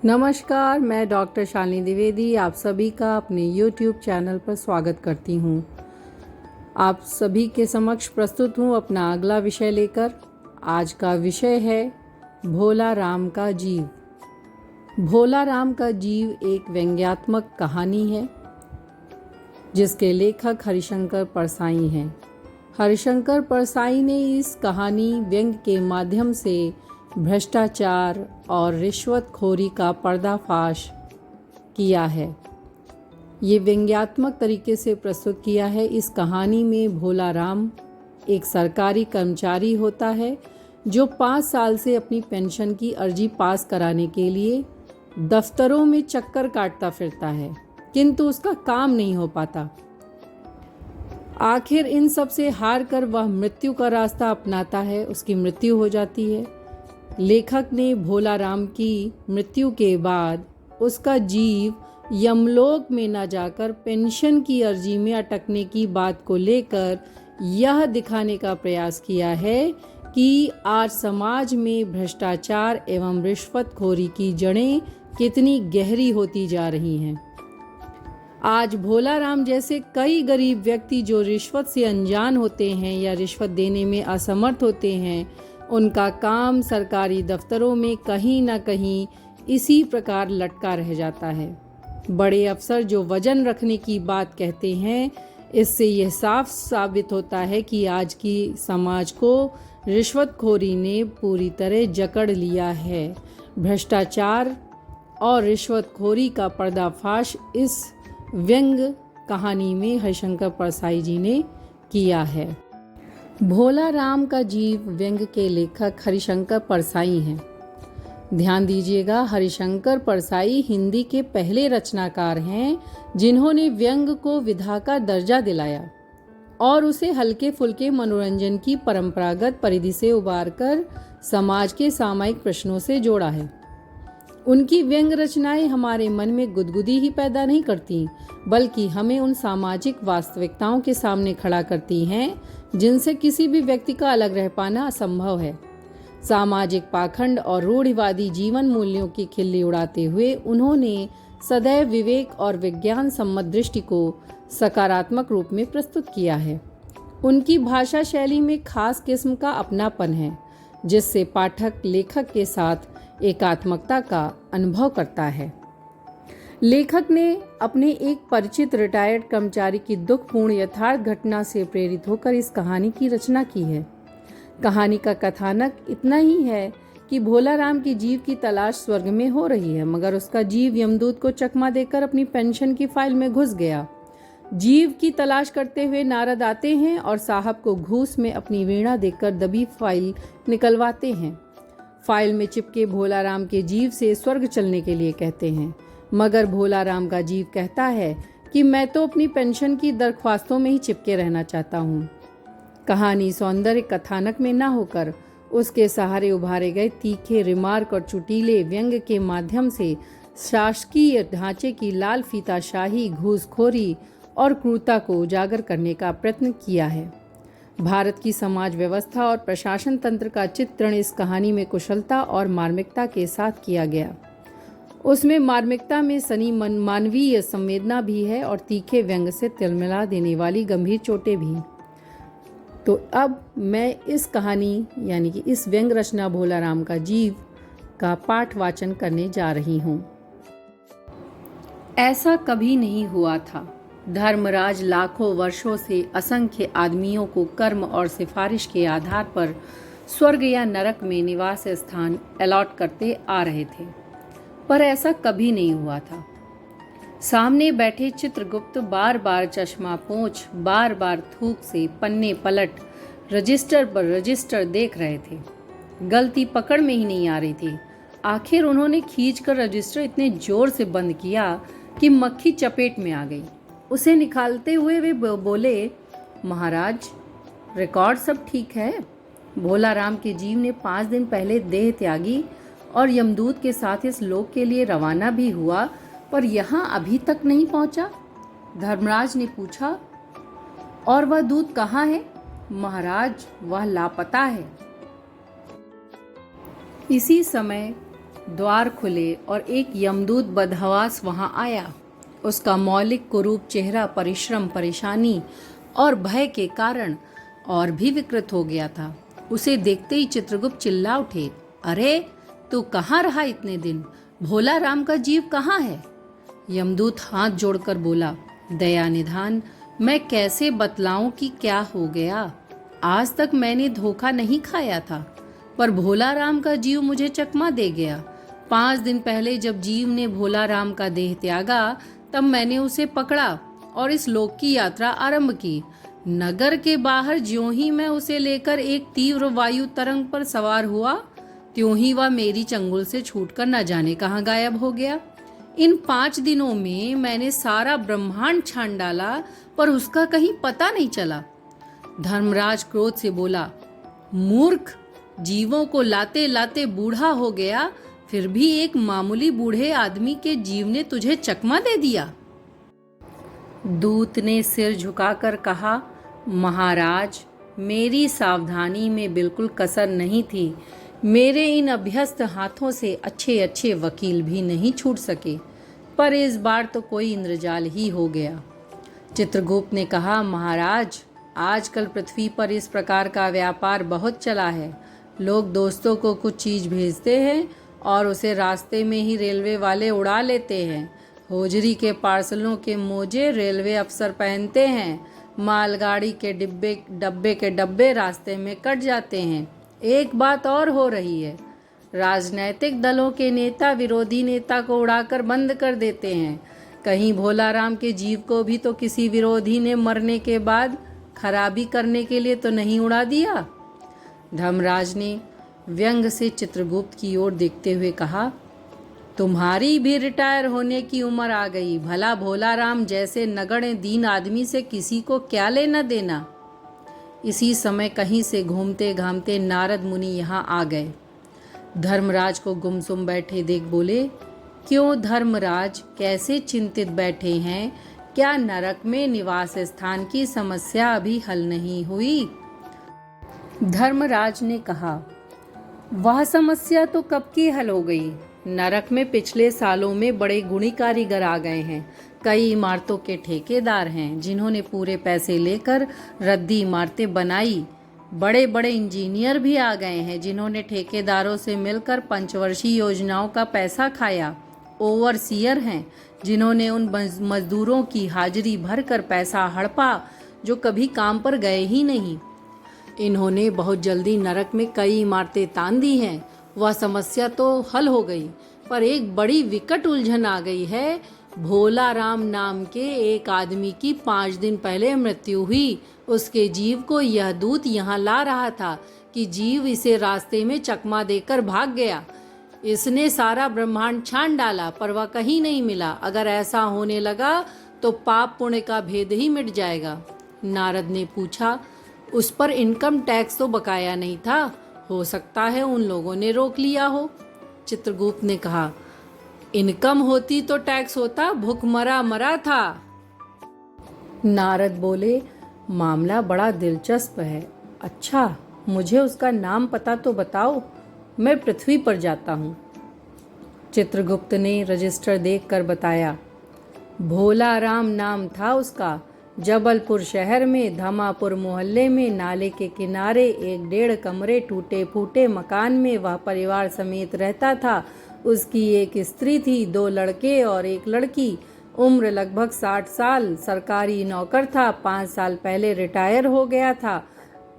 नमस्कार, मैं डॉक्टर शालिनी द्विवेदी आप सभी का अपने YouTube चैनल पर स्वागत करती हूँ। आप सभी के समक्ष प्रस्तुत हूँ अपना अगला विषय लेकर। आज का विषय है भोला राम का जीव। भोला राम का जीव एक व्यंग्यात्मक कहानी है जिसके लेखक हरिशंकर परसाई हैं। हरिशंकर परसाई ने इस कहानी व्यंग के माध्यम से भ्रष्टाचार और रिश्वतखोरी का पर्दाफाश किया है। ये व्यंग्यात्मक तरीके से प्रस्तुत किया है। इस कहानी में भोला राम एक सरकारी कर्मचारी होता है जो 5 साल से अपनी पेंशन की अर्जी पास कराने के लिए दफ्तरों में चक्कर काटता फिरता है, किंतु उसका काम नहीं हो पाता। आखिर इन सब से हार कर वह मृत्यु का रास्ता अपनाता है। उसकी मृत्यु हो जाती है। लेखक ने भोला राम की मृत्यु के बाद उसका जीव यमलोक में न जाकर पेंशन की अर्जी में अटकने की बात को लेकर यह दिखाने का प्रयास किया है कि आज समाज में भ्रष्टाचार एवं रिश्वतखोरी की जड़ें कितनी गहरी होती जा रही हैं। आज भोला राम जैसे कई गरीब व्यक्ति जो रिश्वत से अनजान होते हैं या रिश्वत देने में असमर्थ होते हैं, उनका काम सरकारी दफ्तरों में कहीं न कहीं इसी प्रकार लटका रह जाता है। बड़े अफसर जो वजन रखने की बात कहते हैं, इससे यह साफ साबित होता है कि आज की समाज को रिश्वतखोरी ने पूरी तरह जकड़ लिया है। भ्रष्टाचार और रिश्वतखोरी का पर्दाफाश इस व्यंग कहानी में हरिशंकर परसाई जी ने किया है। भोला राम का जीव व्यंग के लेखक हरिशंकर परसाई हैं। ध्यान दीजिएगा, हरिशंकर परसाई हिंदी के पहले रचनाकार हैं जिन्होंने व्यंग को विधा का दर्जा दिलाया और उसे हल्के फुल्के मनोरंजन की परंपरागत परिधि से उबारकर समाज के सामायिक प्रश्नों से जोड़ा है। उनकी व्यंग रचनाएं हमारे मन में गुदगुदी ही पैदा नहीं करती, बल्कि हमें उन सामाजिक वास्तविकताओं के सामने खड़ा करती हैं जिनसे किसी भी व्यक्ति का अलग रह पाना असंभव है। सामाजिक पाखंड और रूढ़िवादी जीवन मूल्यों की खिल्ली उड़ाते हुए उन्होंने सदैव विवेक और विज्ञान सम्मत दृष्टि को सकारात्मक रूप में प्रस्तुत किया है। उनकी भाषा शैली में खास किस्म का अपनापन है जिससे पाठक लेखक के साथ एकात्मकता का अनुभव करता है। लेखक ने अपने एक परिचित रिटायर्ड कर्मचारी की दुखपूर्ण यथार्थ घटना से प्रेरित होकर इस कहानी की रचना की है। कहानी का कथानक इतना ही है कि भोला राम की जीव की तलाश स्वर्ग में हो रही है, मगर उसका जीव यमदूत को चकमा देकर अपनी पेंशन की फाइल में घुस गया। जीव की तलाश करते हुए नारद आते हैं और साहब को घूस में अपनी वीणा देकर दबी फाइल निकलवाते हैं। फाइल में चिपके भोला राम के जीव से स्वर्ग चलने के लिए कहते हैं, मगर भोला राम का जीव कहता है कि मैं तो अपनी पेंशन की दरख्वास्तों में ही चिपके रहना चाहता हूँ। कहानी सौंदर्य कथानक में न होकर उसके सहारे उभारे गए तीखे रिमार्क और चुटीले व्यंग के माध्यम से शासकीय ढांचे की लाल फीताशाही, घूसखोरी और क्रूरता को उजागर करने का प्रयत्न किया है। भारत की समाज व्यवस्था और प्रशासन तंत्र का चित्रण इस कहानी में कुशलता और मार्मिकता के साथ किया गया। उसमें मार्मिकता में सनी मानवीय संवेदना भी है और तीखे व्यंग से तिलमिला देने वाली गंभीर चोटें भी। तो अब मैं इस कहानी यानी कि इस व्यंग रचना भोला राम का जीव का पाठ वाचन करने जा रही हूँ। ऐसा कभी नहीं हुआ था। धर्मराज लाखों वर्षों से असंख्य आदमियों को कर्म और सिफारिश के आधार पर स्वर्ग या नरक में निवास स्थान अलॉट करते आ रहे थे, पर ऐसा कभी नहीं हुआ था। सामने बैठे चित्रगुप्त बार बार चश्मा पोंछ, बार बार थूक से पन्ने पलट रजिस्टर पर रजिस्टर देख रहे थे। गलती पकड़ में ही नहीं आ रही थी। आखिर उन्होंने खींचकर रजिस्टर इतने जोर से बंद किया कि मक्खी चपेट में आ गई। उसे निकालते हुए वे बोले, महाराज, रिकॉर्ड सब ठीक है। भोला राम के जीव ने 5 दिन पहले देह त्यागी और यमदूत के साथ इस लोक के लिए रवाना भी हुआ, पर यहाँ अभी तक नहीं पहुँचा। धर्मराज ने पूछा, और वह दूत कहाँ है? महाराज, वह लापता है। इसी समय द्वार खुले और एक यमदूत बदहवास वहां आया। उसका मौलिक कुरूप चेहरा परिश्रम, परेशानी और भय के कारण और भी विकृत हो गया था। उसे देखते ही चित्रगुप्त चिल्ला उठे, अरे तू कहाँ रहा इतने दिन? भोला राम का जीव कहाँ है? यमदूत हाथ जोड़कर बोला, दया निधान, मैं कैसे बतलाऊं कि क्या हो गया? आज तक मैंने धोखा नहीं खाया था, पर भोला राम का जीव मुझे चकमा दे गया। 5 दिन पहले जब जीव ने भोला राम का देह त्यागा, तब मैंने उसे पकड़ा और इस लोक की यात्रा आरंभ की। नगर के बाहर ज्यों ही मैं उसे लेकर एक तीव्र वायु तरंग पर सवार हुआ, त्यों ही वह मेरी चंगुल से छूटकर न जाने कहाँ गायब हो गया। इन 5 दिनों में मैंने सारा ब्रह्मांड छान डाला, पर उसका कहीं पता नहीं चला। धर्मराज क्रोध से बोला, मूर्ख, जीवों को लाते लाते बूढ़ा हो गया, फिर भी एक मामूली बूढ़े आदमी के जीव ने तुझे चकमा दे दिया। दूत ने सिर झुकाकर कहा, महाराज, मेरी सावधानी में बिल्कुल कसर नहीं थी। मेरे इन अभ्यस्त हाथों से अच्छे अच्छे वकील भी नहीं छूट सके, पर इस बार तो कोई इंद्रजाल ही हो गया। चित्रगुप्त ने कहा, महाराज, आजकल पृथ्वी पर इस प्रकार का व्यापार बहुत चला है। लोग दोस्तों को कुछ चीज़ भेजते हैं और उसे रास्ते में ही रेलवे वाले उड़ा लेते हैं। होजरी के पार्सलों के मोजे रेलवे अफसर पहनते हैं। मालगाड़ी के डब्बे के डब्बे रास्ते में कट जाते हैं। एक बात और हो रही है, राजनैतिक दलों के नेता विरोधी नेता को उड़ाकर बंद कर देते हैं। कहीं भोला राम के जीव को भी तो किसी विरोधी ने मरने के बाद खराबी करने के लिए तो नहीं उड़ा दिया। धर्मराज ने व्यंग से चित्रगुप्त की ओर देखते हुए कहा, तुम्हारी भी रिटायर होने की उम्र आ गई। भला भोला राम जैसे नगण्य दीन आदमी से किसी को क्या लेना देना। इसी समय कहीं से घूमते घामते नारद मुनि यहाँ आ गए। धर्मराज को गुमसुम बैठे देख बोले, क्यों धर्मराज, कैसे चिंतित बैठे हैं? क्या नरक में निवास स्थान की समस्या अभी हल नहीं हुई? धर्मराज ने कहा, वह समस्या तो कब की हल हो गई। नरक में पिछले सालों में बड़े गुणी कारीगर आ गए हैं। कई इमारतों के ठेकेदार हैं जिन्होंने पूरे पैसे लेकर रद्दी इमारतें बनाई। बड़े बड़े इंजीनियर भी आ गए हैं जिन्होंने ठेकेदारों से मिलकर पंचवर्षीय योजनाओं का पैसा खाया। ओवरसीयर हैं जिन्होंने उन मजदूरों की हाजिरी भरकर पैसा हड़पा जो कभी काम पर गए ही नहीं। इन्होंने बहुत जल्दी नरक में कई इमारतें तान दी हैं। वह समस्या तो हल हो गई, पर एक बड़ी विकट उलझन आ गई है। भोला राम नाम के एक आदमी की 5 दिन पहले मृत्यु हुई। उसके जीव को यह दूत यहाँ ला रहा था कि जीव इसे रास्ते में चकमा देकर भाग गया। इसने सारा ब्रह्मांड छान डाला, पर वह कहीं नहीं मिला। अगर ऐसा होने लगा तो पाप पुण्य का भेद ही मिट जाएगा। नारद ने पूछा, उस पर इनकम टैक्स तो बकाया नहीं था? हो सकता है उन लोगों ने रोक लिया हो। चित्रगुप्त ने कहा, इनकम होती तो टैक्स होता, भूखमरा मरा था। नारद बोले, मामला बड़ा दिलचस्प है। अच्छा, मुझे उसका नाम पता तो बताओ, मैं पृथ्वी पर जाता हूँ। चित्रगुप्त ने रजिस्टर देखकर बताया, भोला राम नाम था उसका। जबलपुर शहर में धमापुर मोहल्ले में नाले के किनारे एक 1.5 कमरे टूटे फूटे मकान में वह परिवार समेत रहता था। उसकी एक स्त्री थी, 2 लड़के और एक लड़की। उम्र लगभग 60 साल। सरकारी नौकर था। 5 साल पहले रिटायर हो गया था।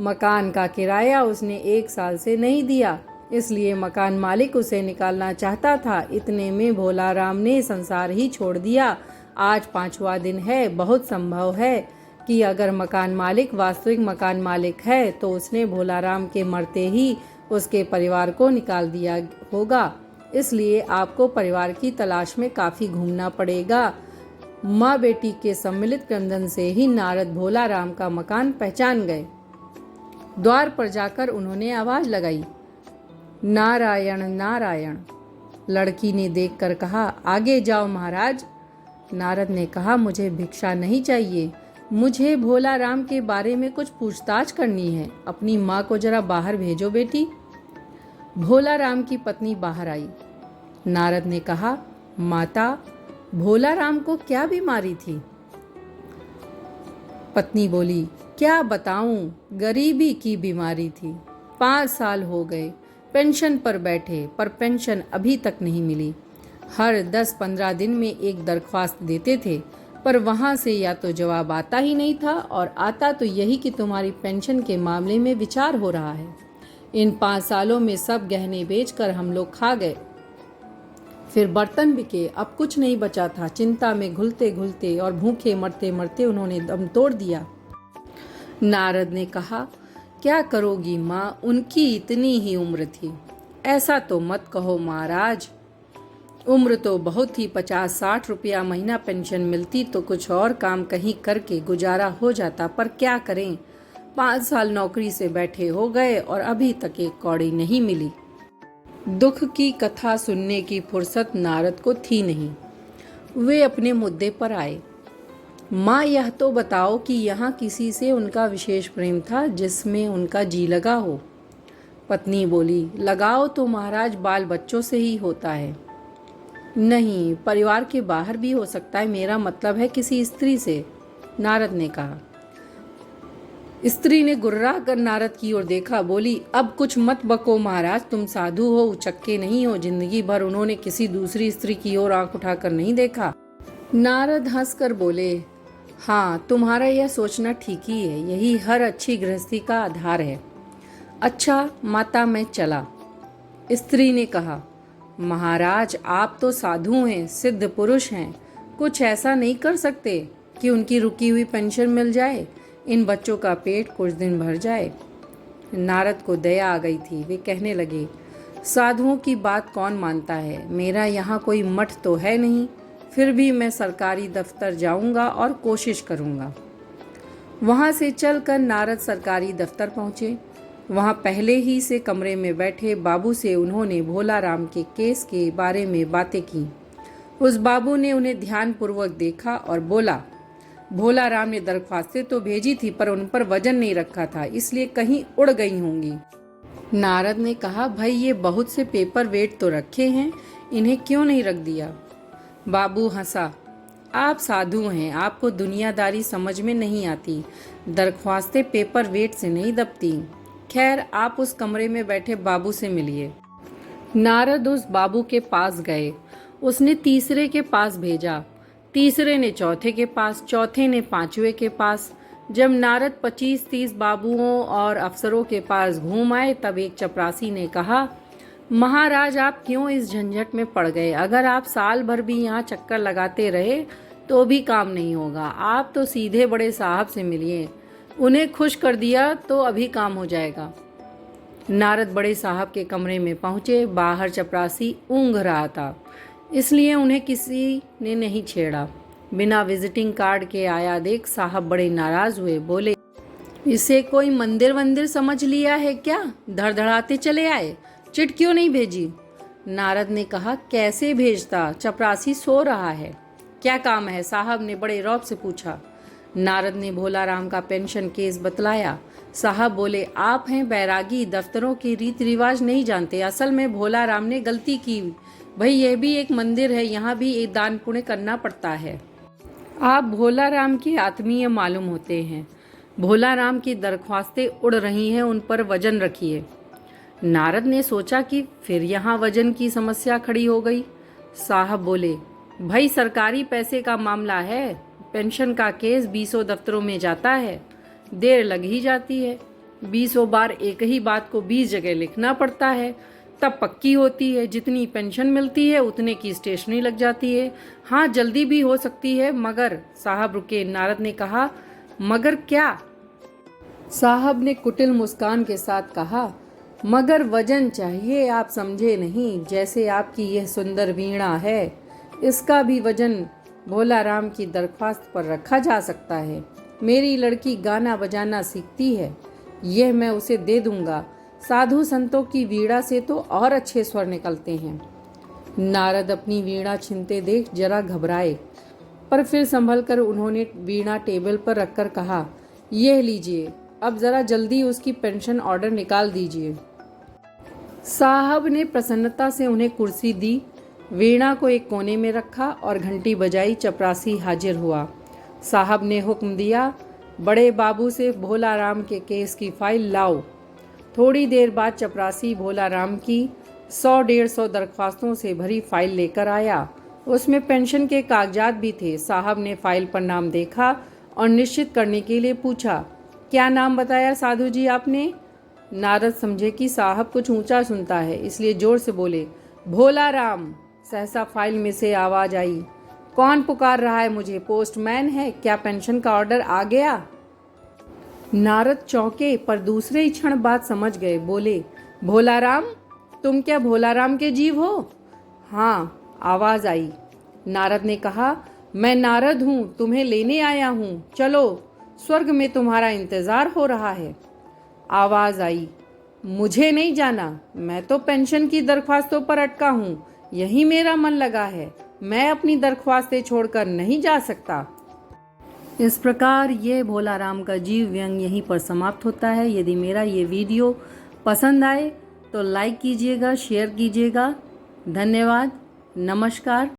मकान का किराया उसने 1 साल से नहीं दिया, इसलिए मकान मालिक उसे निकालना चाहता था। इतने में भोला राम ने संसार ही छोड़ दिया। आज 5वां दिन है। बहुत संभव है कि अगर मकान मालिक वास्तविक मकान मालिक है तो उसने भोला राम के मरते ही उसके परिवार को निकाल दिया होगा। इसलिए आपको परिवार की तलाश में काफ़ी घूमना पड़ेगा। माँ बेटी के सम्मिलित क्रंदन से ही नारद भोला राम का मकान पहचान गए। द्वार पर जाकर उन्होंने आवाज़ लगाई, नारायण नारायण। लड़की ने देखकर कहा, आगे जाओ महाराज। नारद ने कहा, मुझे भिक्षा नहीं चाहिए, मुझे भोला राम के बारे में कुछ पूछताछ करनी है। अपनी माँ को जरा बाहर भेजो बेटी। भोला राम की पत्नी बाहर आई। नारद ने कहा, माता, भोला राम को क्या बीमारी थी? पत्नी बोली, क्या बताऊं, गरीबी की बीमारी थी। 5 साल हो गए पेंशन पर बैठे, पर पेंशन अभी तक नहीं मिली। हर 10-15 दिन में एक दरख्वास्त देते थे, पर वहाँ से या तो जवाब आता ही नहीं था, और आता तो यही कि तुम्हारी पेंशन के मामले में विचार हो रहा है। इन 5 सालों में सब गहने बेचकर हम लोग खा गए, फिर बर्तन बिके, अब कुछ नहीं बचा था। चिंता में घुलते घुलते और भूखे मरते मरते उन्होंने दम तोड़ दिया। नारद ने कहा, क्या करोगी माँ, उनकी इतनी ही उम्र थी। ऐसा तो मत कहो महाराज, उम्र तो बहुत ही 50-60 रुपया महीना पेंशन मिलती तो कुछ और काम कहीं करके गुजारा हो जाता, पर क्या करें, 5 साल नौकरी से बैठे हो गए और अभी तक एक कौड़ी नहीं मिली। दुख की कथा सुनने की फुर्सत नारद को थी नहीं। वे अपने मुद्दे पर आए। माँ, यह तो बताओ कि यहाँ किसी से उनका विशेष प्रेम था जिसमें उनका जी लगा हो? पत्नी बोली, लगाओ तो महाराज बाल बच्चों से ही होता है। नहीं, परिवार के बाहर भी हो सकता है, मेरा मतलब है किसी स्त्री से, नारद ने कहा। स्त्री ने गुर्रा कर नारद की ओर देखा, बोली, अब कुछ मत बको महाराज, तुम साधु हो, उचक्के नहीं हो। जिंदगी भर उन्होंने किसी दूसरी स्त्री की ओर आंख उठाकर नहीं देखा। नारद हंसकर बोले, हाँ, तुम्हारा यह सोचना ठीक ही है, यही हर अच्छी गृहस्थी का आधार है। अच्छा माता, मैं चला। स्त्री ने कहा, महाराज, आप तो साधु हैं, सिद्ध पुरुष हैं, कुछ ऐसा नहीं कर सकते कि उनकी रुकी हुई पेंशन मिल जाए, इन बच्चों का पेट कुछ दिन भर जाए। नारद को दया आ गई थी। वे कहने लगे, साधुओं की बात कौन मानता है, मेरा यहाँ कोई मठ तो है नहीं, फिर भी मैं सरकारी दफ्तर जाऊँगा और कोशिश करूँगा। वहाँ से चलकर नारद सरकारी दफ्तर पहुँचे। वहाँ पहले ही से कमरे में बैठे बाबू से उन्होंने भोला राम के केस के बारे में बातें की। उस बाबू ने उन्हें ध्यानपूर्वक देखा और बोला, भोला राम ने दरख्वास्तें तो भेजी थी, पर उन पर वजन नहीं रखा था, इसलिए कहीं उड़ गई होंगी। नारद ने कहा, भाई, ये बहुत से पेपर वेट तो रखे हैं, इन्हें क्यों नहीं रख दिया? बाबू हंसा, आप साधु हैं, आपको दुनियादारी समझ में नहीं आती, दरख्वास्तें पेपर वेट से नहीं दबती। खैर, आप उस कमरे में बैठे बाबू से मिलिए। नारद उस बाबू के पास गए। उसने तीसरे के पास भेजा, तीसरे ने चौथे के पास, चौथे ने पांचवें के पास। जब नारद 25-30 बाबुओं और अफसरों के पास घूम आए, तब एक चपरासी ने कहा, महाराज, आप क्यों इस झंझट में पड़ गए? अगर आप साल भर भी यहाँ चक्कर लगाते रहे तो भी काम नहीं होगा। आप तो सीधे बड़े साहब से मिलिए, उन्हें खुश कर दिया तो अभी काम हो जाएगा। नारद बड़े साहब के कमरे में पहुँचे। बाहर चपरासी ऊँघ रहा था, इसलिए उन्हें किसी ने नहीं छेड़ा। बिना विजिटिंग कार्ड के आया देख साहब बड़े नाराज हुए। बोले, इसे कोई मंदिर वंदिर समझ लिया है क्या? धड़धड़ाते चले आए, चिट क्यों नहीं भेजी? नारद ने कहा, कैसे भेजता, चपरासी सो रहा है। क्या काम है? साहब ने बड़े रौब से पूछा। नारद ने भोला राम का पेंशन केस बतलाया। साहब बोले, आप हैं बैरागी, दफ्तरों के रीति रिवाज नहीं जानते। असल में भोला राम ने गलती की, भाई यह भी एक मंदिर है, यहाँ भी एक दान पुण्य करना पड़ता है। आप भोला राम के आत्मीय मालूम होते हैं। भोला राम की दरख्वास्तें उड़ रही हैं, उन पर वजन रखिए। नारद ने सोचा कि फिर यहाँ वजन की समस्या खड़ी हो गई। साहब बोले, भाई सरकारी पैसे का मामला है, पेंशन का केस 20 दफ्तरों में जाता है, देर लग ही जाती है। 20 बार एक ही बात को 20 जगह लिखना पड़ता है, तब पक्की होती है। जितनी पेंशन मिलती है उतने की स्टेशनरी लग जाती है। हाँ, जल्दी भी हो सकती है, मगर। साहब रुके। नारद ने कहा, मगर क्या? साहब ने कुटिल मुस्कान के साथ कहा, मगर वजन चाहिए, आप समझे नहीं। जैसे आपकी यह सुंदर वीणा है, इसका भी वजन भोला राम की दरख्वास्त पर रखा जा सकता है। मेरी लड़की गाना बजाना सीखती है, यह मैं उसे दे दूंगा। साधु संतों की वीणा से तो और अच्छे स्वर निकलते हैं। नारद अपनी वीणा छीनते देख जरा घबराए, पर फिर संभलकर उन्होंने वीणा टेबल पर रखकर कहा, यह लीजिए, अब जरा जल्दी उसकी पेंशन ऑर्डर निकाल दीजिए। साहब ने प्रसन्नता से उन्हें कुर्सी दी। वीणा को एक कोने में रखा और घंटी बजाई। चपरासी हाजिर हुआ। साहब ने हुक्म दिया, बड़े बाबू से भोला राम के केस की फाइल लाओ। थोड़ी देर बाद चपरासी भोला राम की 100-150 दरख्वास्तों से भरी फाइल लेकर आया। उसमें पेंशन के कागजात भी थे। साहब ने फाइल पर नाम देखा और निश्चित करने के लिए पूछा, क्या नाम बताया साधु जी आपने? नारद समझे कि साहब कुछ ऊंचा सुनता है, इसलिए जोर से बोले, भोला राम। सहसा फाइल में से आवाज आई, कौन पुकार रहा है मुझे? पोस्टमैन है क्या? पेंशन का ऑर्डर आ गया? नारद चौंके पर दूसरे ही क्षण बात समझ गए। बोले, भोला राम, तुम क्या भोला राम के जीव हो? हाँ, आवाज आई। नारद ने कहा, मैं नारद हूँ, तुम्हें लेने आया हूँ, चलो, स्वर्ग में तुम्हारा इंतजार हो रहा है। आवाज आई, मुझे नहीं जाना, मैं तो पेंशन की दरख्वास्तों पर अटका हूँ, यही मेरा मन लगा है, मैं अपनी दरख्वास्तें छोड़कर नहीं जा सकता। इस प्रकार ये भोला राम का जीव व्यंग यहीं पर समाप्त होता है। यदि मेरा ये वीडियो पसंद आए तो लाइक कीजिएगा, शेयर कीजिएगा। धन्यवाद, नमस्कार।